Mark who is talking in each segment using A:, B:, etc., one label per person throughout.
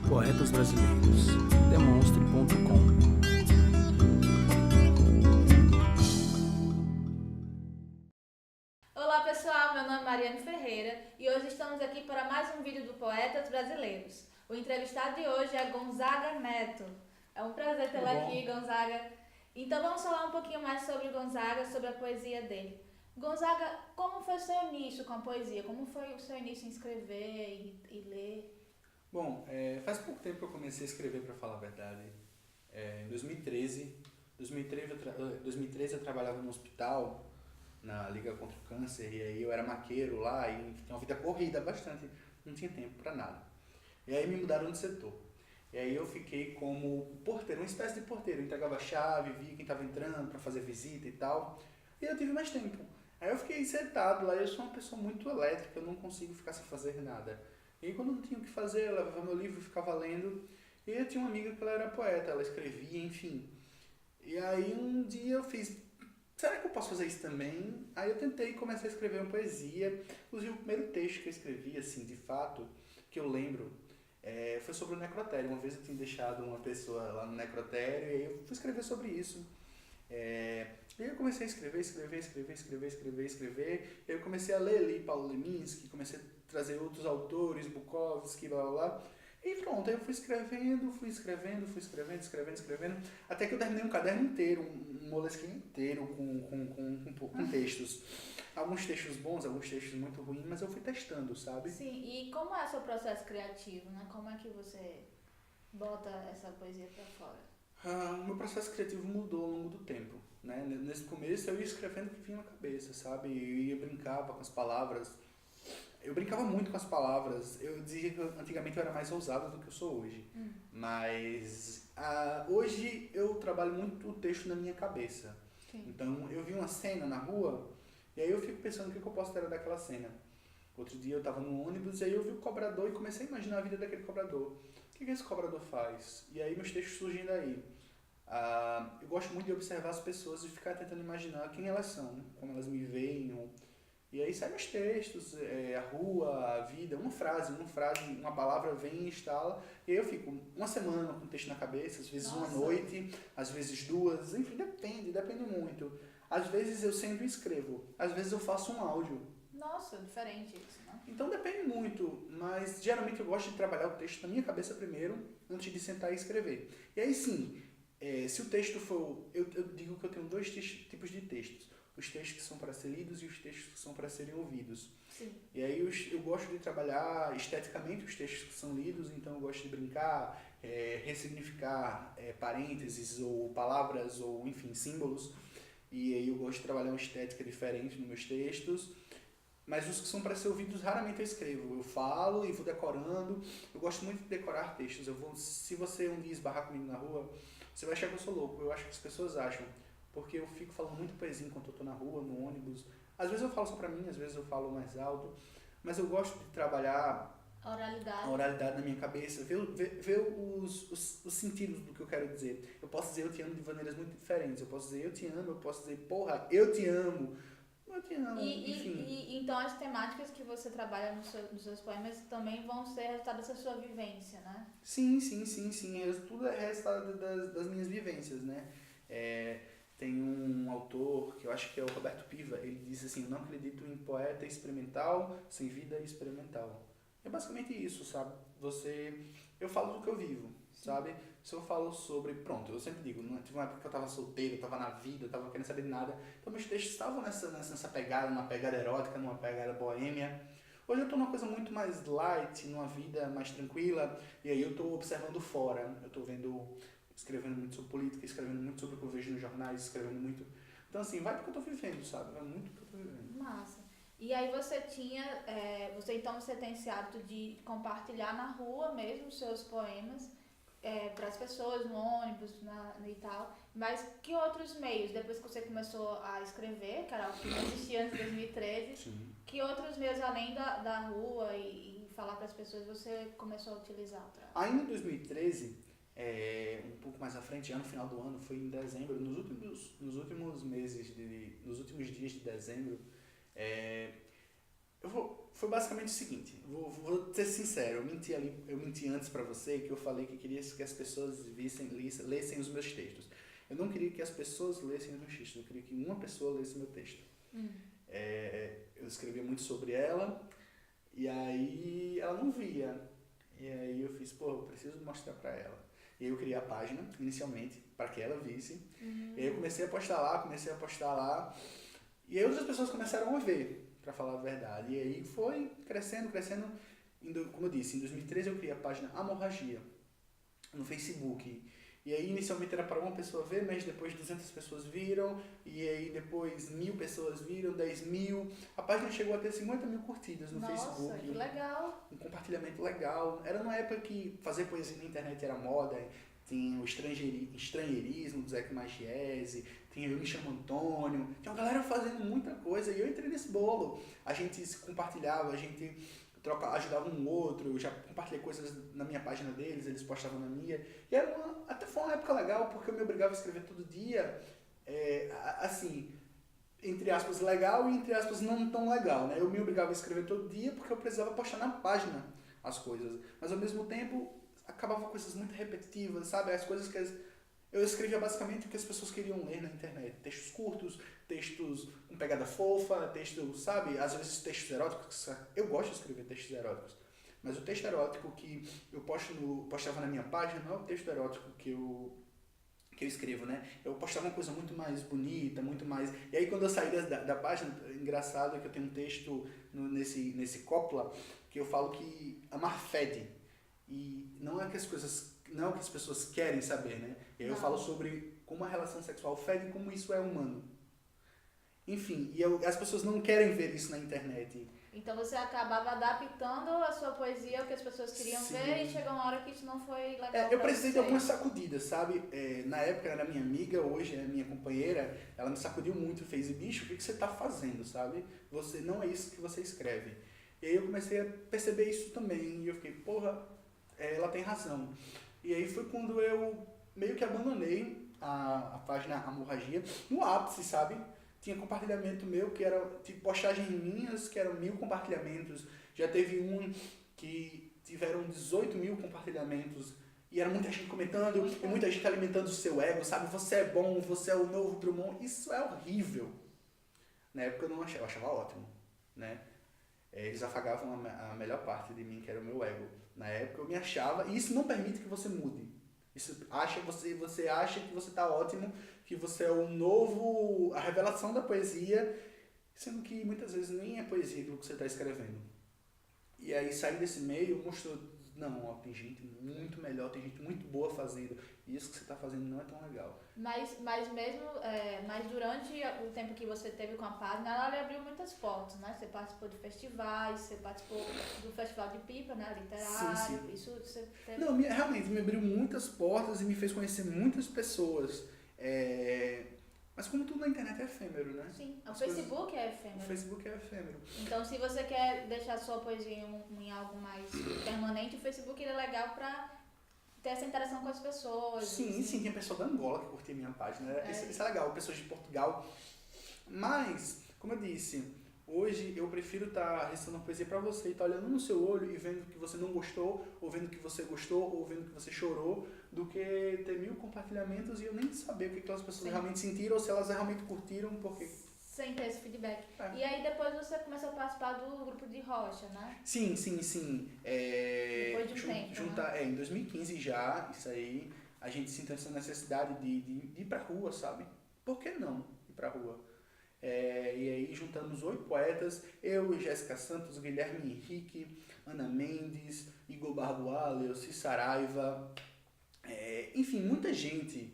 A: Poetas Brasileiros. Demonstre.com.
B: Olá pessoal, meu nome é Mariane Ferreira e hoje estamos aqui para mais um vídeo do Poetas Brasileiros. O entrevistado de hoje é Gonzaga Neto. É um prazer tê-lo aqui, Gonzaga. Então vamos falar um pouquinho mais sobre Gonzaga, sobre a poesia dele. Gonzaga, como foi o seu início com a poesia? Como foi o seu início em escrever e ler?
C: Bom, faz pouco tempo que eu comecei a escrever, para falar a verdade. Em 2013 eu trabalhava no hospital, na Liga contra o Câncer, e aí eu era maqueiro lá e tinha uma vida corrida bastante, não tinha tempo para nada. E aí me mudaram de setor. E aí eu fiquei como porteiro, uma espécie de porteiro, eu entregava a chave, via quem estava entrando para fazer visita e tal. E eu tive mais tempo. Aí eu fiquei sentado lá, eu sou uma pessoa muito elétrica, eu não consigo ficar sem fazer nada. E aí quando eu não tinha o que fazer, eu levava meu livro e ficava lendo. E eu tinha uma amiga que ela era poeta, ela escrevia, enfim. E aí um dia eu fiz, será que eu posso fazer isso também? Aí eu tentei e comecei a escrever uma poesia. Inclusive o primeiro texto que eu escrevi, assim, de fato, que eu lembro, foi sobre o necrotério. Uma vez eu tinha deixado uma pessoa lá no necrotério e aí eu fui escrever sobre isso. E aí eu comecei a escrever. E aí eu comecei a ler ali Paulo Leminski, comecei a trazer outros autores, Bukowski, blá blá blá. E pronto, aí eu fui escrevendo, até que eu terminei um caderno inteiro, um Moleskine inteiro com textos. Alguns textos bons, alguns textos muito ruins, mas eu fui testando, sabe?
B: Sim, e como é o seu processo criativo, né? Como é que você bota essa poesia pra fora?
C: O meu processo criativo mudou ao longo do tempo, né? Nesse começo eu ia escrevendo o que vinha na cabeça, sabe? Eu brincava com as palavras. Eu brincava muito com as palavras. Eu dizia que antigamente eu era mais ousado do que eu sou hoje. Mas hoje eu trabalho muito o texto na minha cabeça.
B: Sim.
C: Então eu vi uma cena na rua e aí eu fico pensando o que eu posso tirar daquela cena. Outro dia eu estava no ônibus e aí eu vi o cobrador e comecei a imaginar a vida daquele cobrador. O que esse cobrador faz? E aí meus textos surgem daí. Eu gosto muito de observar as pessoas e ficar tentando imaginar quem elas são, como elas me veem. E aí saem meus textos, a rua, a vida, uma frase, uma palavra vem e instala. E aí eu fico uma semana com o texto na cabeça, às vezes uma noite, às vezes duas, enfim, depende muito. Às vezes eu sento e escrevo, às vezes eu faço um áudio.
B: Nossa, diferente isso, né?
C: Então depende muito, mas geralmente eu gosto de trabalhar o texto na minha cabeça primeiro, antes de sentar e escrever. E aí sim, se o texto for... Eu digo que eu tenho dois tipos de textos. Os textos que são para ser lidos e os textos que são para serem ouvidos.
B: Sim.
C: E aí eu gosto de trabalhar esteticamente os textos que são lidos, então eu gosto de brincar, ressignificar parênteses ou palavras ou, enfim, símbolos. E aí eu gosto de trabalhar uma estética diferente nos meus textos. Mas os que são para ser ouvidos, raramente eu escrevo. Eu falo e vou decorando. Eu gosto muito de decorar textos. Se você um dia esbarrar comigo na rua, você vai achar que eu sou louco. Eu acho que as pessoas acham. Porque eu fico falando muito poesia enquanto eu tô na rua, no ônibus. Às vezes eu falo só pra mim, às vezes eu falo mais alto. Mas eu gosto de trabalhar a oralidade na minha cabeça, ver os sentidos do que eu quero dizer. Eu posso dizer eu te amo de maneiras muito diferentes. Eu posso dizer eu te amo, eu posso dizer porra, eu te amo. Eu te amo, enfim.
B: Então as temáticas que você trabalha nos seus poemas também vão ser resultado dessa sua vivência, né?
C: Sim. Tudo é resultado das minhas vivências, né? Tem um autor, que eu acho que é o Roberto Piva, ele diz assim, eu não acredito em poeta experimental sem vida experimental. É basicamente isso, sabe? Eu falo do que eu vivo, sabe? Se eu falo sobre, pronto, eu sempre digo, tive uma época que eu tava solteiro, eu tava na vida, eu tava querendo saber de nada, então meus textos estavam nessa pegada, numa pegada erótica, numa pegada boêmia. Hoje eu tô numa coisa muito mais light, numa vida mais tranquila, e aí eu tô observando fora, eu tô escrevendo muito sobre política, escrevendo muito sobre o que eu vejo nos jornais, escrevendo muito. Então, assim, vai porque eu tô vivendo, sabe? Vai muito porque eu tô vivendo.
B: Massa. E aí você você tem esse hábito de compartilhar na rua mesmo os seus poemas para as pessoas, no ônibus e tal. Mas que outros meios, depois que você começou a escrever, que era o que não existia antes de 2013,
C: Sim.
B: que outros meios além da rua e falar para as pessoas você começou a utilizar?
C: Ainda em 2013, um pouco mais à frente, já no final do ano, foi em dezembro, nos últimos dias de dezembro, Foi basicamente o seguinte, vou ser sincero, eu menti antes pra você que eu falei que queria que as pessoas lessem os meus textos. Eu não queria que as pessoas lessem os meus textos, eu queria que uma pessoa lesse meu texto. Eu escrevia muito sobre ela, e aí ela não via. E aí eu fiz, eu preciso mostrar pra ela. E aí eu criei a página, inicialmente, para que ela visse. E aí eu comecei a postar lá, e aí outras pessoas começaram a ver, pra falar a verdade. E aí foi crescendo. Como eu disse, em 2013 eu criei a página Amorragia, no Facebook. E aí inicialmente era para uma pessoa ver, mas depois 200 pessoas viram, e aí depois 1.000 pessoas viram, 10.000. A página chegou a ter 50 mil curtidas no Facebook.
B: Nossa, que legal!
C: Um compartilhamento legal. Era numa época que fazer poesia na internet era moda, tinha o estranheirismo do Zeca Magiese, tinha Eu Me Chamo Antônio, tinha uma galera fazendo muita coisa, e eu entrei nesse bolo. A gente se compartilhava, a gente ajudava um outro, eu já compartilhei coisas na minha página deles, eles postavam na minha, e até foi uma época legal, porque eu me obrigava a escrever todo dia, assim, entre aspas legal e entre aspas não tão legal, né? Eu me obrigava a escrever todo dia porque eu precisava postar na página as coisas, mas ao mesmo tempo acabava coisas muito repetitivas, sabe? As coisas que eu escrevia basicamente o que as pessoas queriam ler na internet, textos curtos, textos com pegada fofa, textos, sabe? Às vezes textos eróticos. Eu gosto de escrever textos eróticos, mas o texto erótico que eu postava na minha página não é o texto erótico que eu escrevo, né? Eu postava uma coisa muito mais bonita, muito mais... E aí quando eu saí da página, engraçado é que eu tenho um texto nesse copla que eu falo que amar fede. E não é que o que as pessoas querem saber, né? E aí eu falo sobre como a relação sexual fede e como isso é humano. Enfim, as pessoas não querem ver isso na internet.
B: Então você acabava adaptando a sua poesia ao que as pessoas queriam ver, e chegou uma hora que isso não foi legal.
C: Eu precisei de algumas sacudidas, sabe? Na época era minha amiga, hoje é minha companheira, ela me sacudiu muito, fez, bicho, o que você tá fazendo, sabe? Você não é isso que você escreve. E aí eu comecei a perceber isso também, e eu fiquei, ela tem razão. E aí foi quando eu meio que abandonei a página Amorragia no ápice, sabe? Tinha compartilhamento meu que era tipo postagens minhas que eram 1.000 compartilhamentos. Já teve um que tiveram 18.000 compartilhamentos e era muita gente comentando e muita gente alimentando o seu ego, sabe? Você é bom, você é o novo Drummond. Isso é horrível. Na época eu não achava, eu achava ótimo, né? Eles afagavam a melhor parte de mim, que era o meu ego. Na época eu me achava, e isso não permite que você mude. Você acha que você está ótimo, que você é a revelação da poesia, sendo que muitas vezes nem é poesia aquilo que você está escrevendo. E aí sair desse meio mostrou, tem gente muito melhor, tem gente muito boa fazendo, e isso que você está fazendo não é tão legal.
B: Mas durante o tempo que você teve com a página, ela lhe abriu muitas portas, né? Você participou de festivais, você participou do Festival de Pipa, né? Literário,
C: sim.
B: Isso você teve...
C: Não, realmente me abriu muitas portas e me fez conhecer muitas pessoas. Mas como tudo na internet é efêmero, né?
B: Sim, o Facebook é efêmero.
C: O Facebook é efêmero.
B: Então, se você quer deixar sua poesia em algo mais permanente, o Facebook ele é legal pra ter essa interação com as pessoas.
C: Sim, tem pessoa da Angola que curtia minha página. Isso é legal, pessoas de Portugal. Mas, como eu disse, hoje eu prefiro estar recitando poesia pra você e estar olhando no seu olho e vendo que você não gostou, ou vendo que você gostou, ou vendo que você chorou, do que ter 1.000 compartilhamentos e eu nem saber o que aquelas pessoas realmente sentiram, ou se elas realmente curtiram, porque...
B: Sem ter esse feedback. E aí depois você começou a participar do grupo de Rocha, né?
C: Sim.
B: Depois de um tempo, né?
C: Em 2015 já, isso aí, a gente sentiu essa necessidade de ir pra rua, sabe? Por que não ir pra rua? E aí juntamos 8 poetas, eu, Jéssica Santos, Guilherme Henrique, Ana Mendes, Igor Barboá, Leoci Saraiva, enfim, muita gente.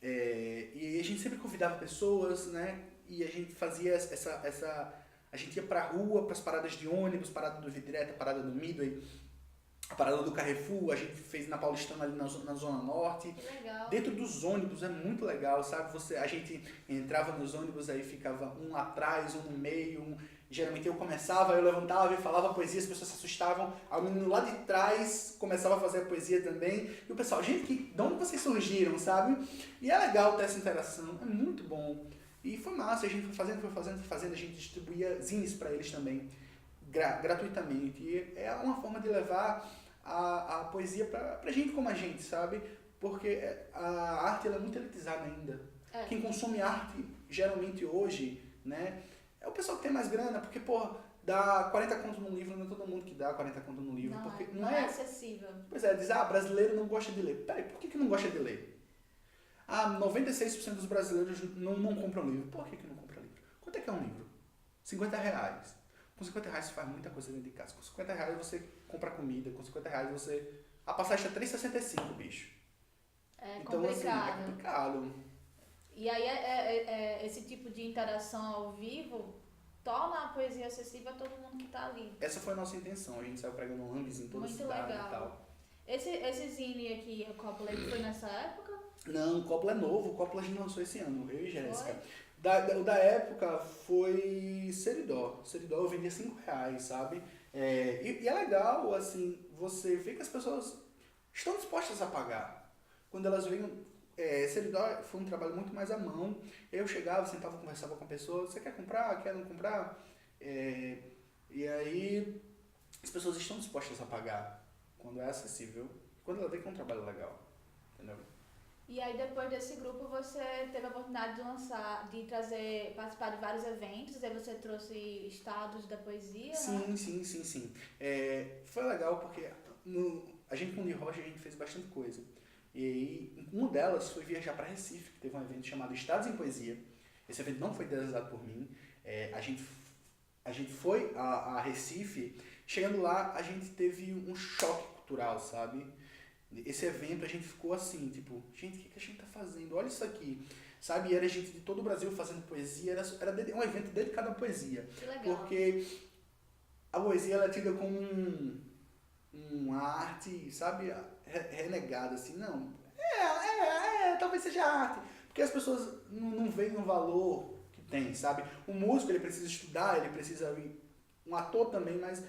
C: E a gente sempre convidava pessoas, né? E a gente fazia a gente ia pra rua, pras paradas de ônibus, parada do Vidreta, parada do Midway, a parada do Carrefour, a gente fez na Paulistana ali na Zona Norte.
B: Que legal.
C: Dentro dos ônibus é muito legal, sabe? A gente entrava nos ônibus, aí ficava um lá atrás, um no meio, geralmente eu começava, eu levantava e falava poesia, as pessoas se assustavam, aí o menino lá de trás começava a fazer a poesia também, e o pessoal, gente, de onde vocês surgiram, sabe? E é legal ter essa interação, é muito bom. E foi massa, a gente foi fazendo, a gente distribuía zines pra eles também. gratuitamente. E é uma forma de levar a poesia pra gente como a gente, sabe? Porque a arte ela é muito elitizada ainda. Quem consome arte, geralmente hoje, né, é o pessoal que tem mais grana, porque, porra, dá 40 conto num livro, não é todo mundo que dá 40 conto num livro.
B: Não,
C: porque
B: não é acessível.
C: Pois é, diz, brasileiro não gosta de ler. Peraí, por que não gosta de ler? 96% dos brasileiros não compram livro. Por que não compra livro? Quanto é que é um livro? R$50. Com R$50 você faz muita coisa dentro de casa. Com R$50 você compra comida, com R$50 você... A passagem é R$3,65, bicho.
B: Então, complicado.
C: Assim, é complicado.
B: E aí esse tipo de interação ao vivo torna a poesia acessível a todo mundo que está ali.
C: Essa foi a nossa intenção. A gente saiu pregando langues em toda a cidade
B: legal.
C: E tal.
B: Esse zine aqui, o Coppola, foi nessa época?
C: Não, o Coppola é novo. O Coppola a gente lançou esse ano, eu e Jéssica. Da época foi Seridó. Seridó eu vendia R$5, sabe? E é legal, assim, você vê que as pessoas estão dispostas a pagar. Quando elas veem... Seridó foi um trabalho muito mais à mão. Eu chegava, sentava, conversava com a pessoa. Você quer comprar? Quer não comprar? E aí as pessoas estão dispostas a pagar quando é acessível. Quando ela vê que é um trabalho legal. Entendeu?
B: E aí depois desse grupo você teve a oportunidade de participar de vários eventos, aí você trouxe estados da poesia,
C: sim,
B: né?
C: Sim. Foi legal porque a gente com o De Rocha a gente fez bastante coisa. E aí, uma delas foi viajar para Recife, que teve um evento chamado Estados em Poesia. Esse evento não foi idealizado por mim. A gente foi a Recife. Chegando lá, a gente teve um choque cultural, sabe? Esse evento a gente ficou assim, tipo, gente, o que a gente tá fazendo? Olha isso aqui, sabe? E era gente de todo o Brasil fazendo poesia, era um evento dedicado à poesia.
B: Que legal.
C: Porque a poesia ela é tida como uma arte, sabe, renegada, assim, não. Talvez seja arte. Porque as pessoas não veem o valor que tem, sabe? O músico, ele precisa estudar, ele precisa... Um ator também, mas...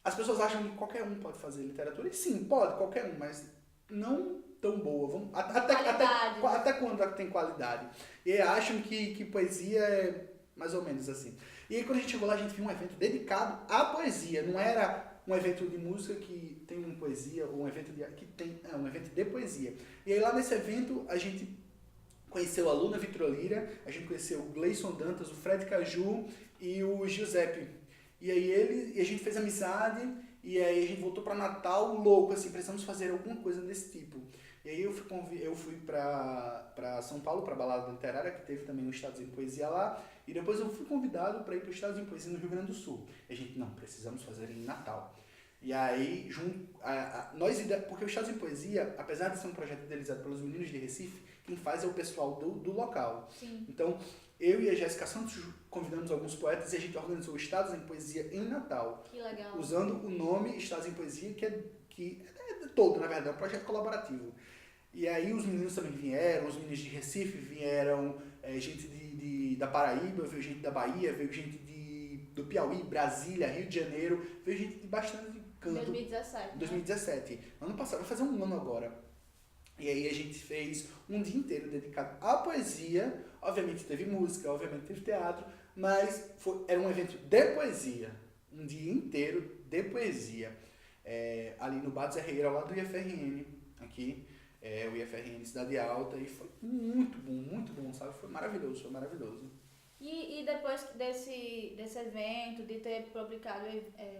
C: As pessoas acham que qualquer um pode fazer literatura. E sim, pode, qualquer um, mas não tão boa. Até quando tem qualidade. E acham que poesia é mais ou menos assim. E aí quando a gente chegou lá, a gente viu um evento dedicado à poesia. Não era um evento de música que tem uma poesia, ou um evento que tem um evento de poesia. E aí lá nesse evento, a gente conheceu a Luna Vitrolira, a gente conheceu o Gleison Dantas, o Fred Caju e o Giuseppe. E aí a gente fez amizade, e aí a gente voltou para Natal louco, assim, precisamos fazer alguma coisa desse tipo. E aí eu fui para São Paulo, para a Balada Literária, que teve também um Estados em Poesia lá, e depois eu fui convidado para ir para o Estados em Poesia no Rio Grande do Sul. E a gente, não, precisamos fazer em Natal. E aí, porque o Estados em Poesia, apesar de ser um projeto idealizado pelos meninos de Recife, quem faz é o pessoal do local.
B: Sim.
C: Então, eu e a Jéssica Santos convidamos alguns poetas e a gente organizou Estados em Poesia em Natal.
B: Que legal. Usando
C: o nome Estados em Poesia, que é todo, na verdade, é um projeto colaborativo. E aí os meninos também vieram, os meninos de Recife vieram, gente da Paraíba, veio gente da Bahia, veio gente do Piauí, Brasília, Rio de Janeiro, veio gente de bastante canto.
B: 2017.
C: 2017. Ano passado, vai fazer um ano agora. E aí a gente fez um dia inteiro dedicado à poesia. Obviamente teve música, obviamente teve teatro, mas era um evento de poesia. Um dia inteiro de poesia. Ali no Bar Zé Regueira, lá do IFRN, aqui. O IFRN Cidade Alta. E foi muito bom, sabe? Foi maravilhoso.
B: E depois desse evento, de ter publicado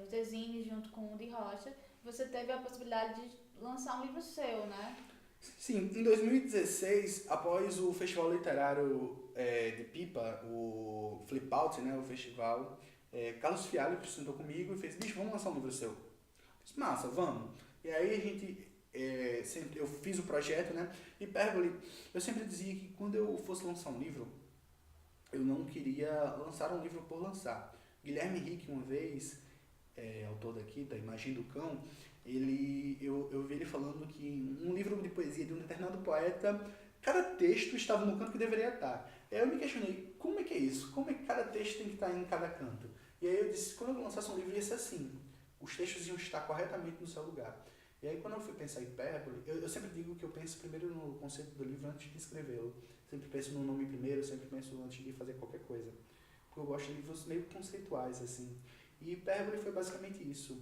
B: os exines junto com o De Rocha, você teve a possibilidade de lançar um livro seu, né?
C: Sim, em 2016, após o Festival Literário de Pipa, o Flip Out, né, o festival, Carlos Fialho sentou comigo e fez, bicho, vamos lançar um livro seu. Eu disse, massa, vamos. E aí eu fiz o projeto, né, e Pérgole, eu sempre dizia que quando eu fosse lançar um livro, eu não queria lançar um livro por lançar. Guilherme Henrique, uma vez, autor daqui, da Imagem do Cão, eu vi ele falando que um livro de poesia de um determinado poeta, cada texto estava no canto que deveria estar. Aí eu me questionei, como é que é isso? Como é que cada texto tem que estar em cada canto? E aí eu disse, quando eu lançasse um livro ia ser assim, os textos iam estar corretamente no seu lugar. E aí quando eu fui pensar em hipérbole, eu sempre digo que eu penso primeiro no conceito do livro antes de escrevê-lo. Sempre penso no nome primeiro, sempre penso antes de fazer qualquer coisa. Porque eu gosto de livros meio conceituais, assim. E Hipérbole foi basicamente isso.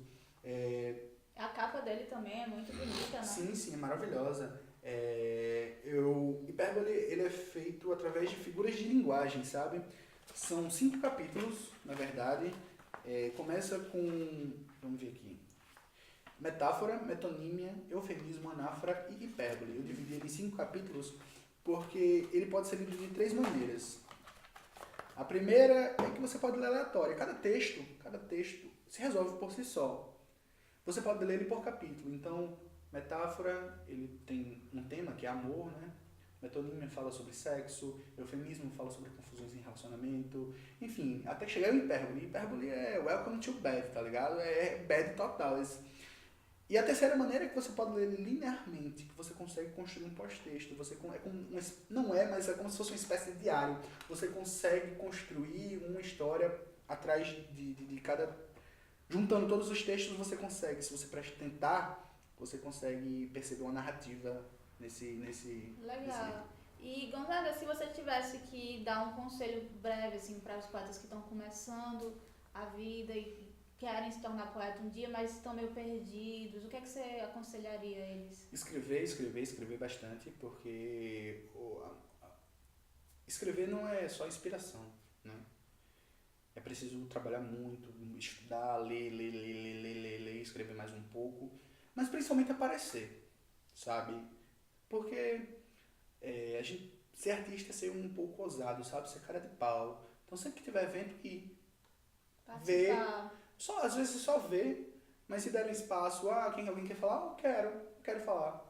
B: A capa dele também é muito bonita, né?
C: Sim, é maravilhosa. Hipérbole, ele é feito através de figuras de linguagem, sabe? São 5 capítulos, na verdade. Começa com, vamos ver aqui, metáfora, metonímia, eufemismo, anáfora e hipérbole. Eu dividi ele em 5 capítulos porque ele pode ser lido de 3 maneiras. A primeira é que você pode ler aleatório. Cada texto se resolve por si só. Você pode ler ele por capítulo. Então, metáfora, ele tem um tema que é amor, né? Metonímia fala sobre sexo, eufemismo fala sobre confusões em relacionamento, enfim, até chegar em hipérbole. Hipérbole é welcome to bad, tá ligado? É bad total. E a terceira maneira é que você pode ler ele linearmente, que você consegue construir um pós-texto. Mas é como se fosse uma espécie de diário. Você consegue construir uma história atrás de cada... Juntando todos os textos, você consegue, se você tentar, você consegue perceber uma narrativa nesse
B: Legal. E, Gonzaga, se você tivesse que dar um conselho breve, assim, para os poetas que estão começando a vida e querem se tornar poeta um dia, mas estão meio perdidos, o que é que você aconselharia a eles?
C: Escrever bastante, porque escrever não é só inspiração, né? É preciso trabalhar muito, estudar, ler, escrever mais um pouco, mas principalmente aparecer, sabe? Porque a gente ser artista é ser um pouco ousado, sabe? Ser cara de pau. Então sempre que tiver evento, ir. Ver. Às vezes só ver, mas se der um espaço, alguém quer falar, eu quero falar.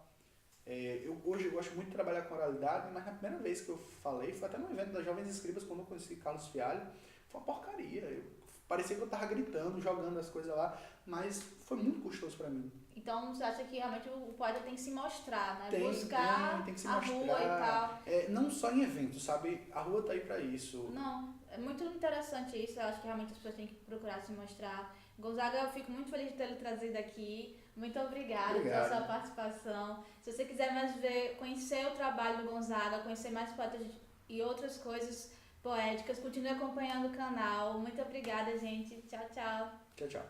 C: Hoje eu gosto muito de trabalhar com oralidade, mas na primeira vez que eu falei, foi até no evento das Jovens Escribas, quando eu conheci Carlos Fialho, foi uma porcaria. Parecia que eu tava gritando, jogando as coisas lá, mas foi muito custoso pra mim.
B: Então você acha que realmente o poeta tem que se mostrar, né?
C: Tem que se
B: a
C: mostrar.
B: Rua e tal.
C: Não só em eventos, sabe? A rua tá aí pra isso.
B: Não, é muito interessante isso. Eu acho que realmente as pessoas têm que procurar se mostrar. Gonzaga, eu fico muito feliz de tê-lo trazido aqui. Muito obrigada pela sua participação. Se você quiser conhecer o trabalho do Gonzaga, conhecer mais poetas e outras coisas poéticas, continue acompanhando o canal. Muito obrigada, gente. Tchau, tchau.
C: Tchau, tchau.